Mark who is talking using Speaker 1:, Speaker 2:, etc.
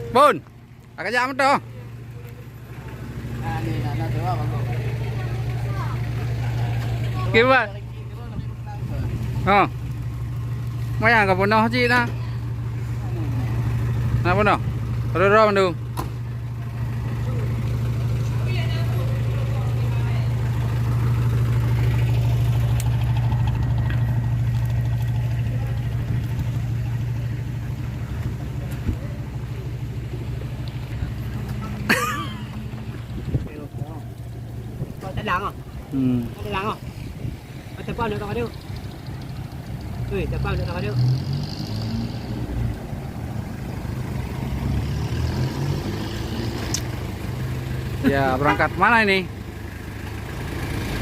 Speaker 1: Bun. Agak jam tu. Gimana? Oh. Maya ka puno haji na. Na puno. Ro tu.
Speaker 2: Tay láng à? Tay láng à? Tay bao nữa các bạn đâu? Ui, tay bao nữa các bạn đâu?
Speaker 1: Ya, berangkat mana ini?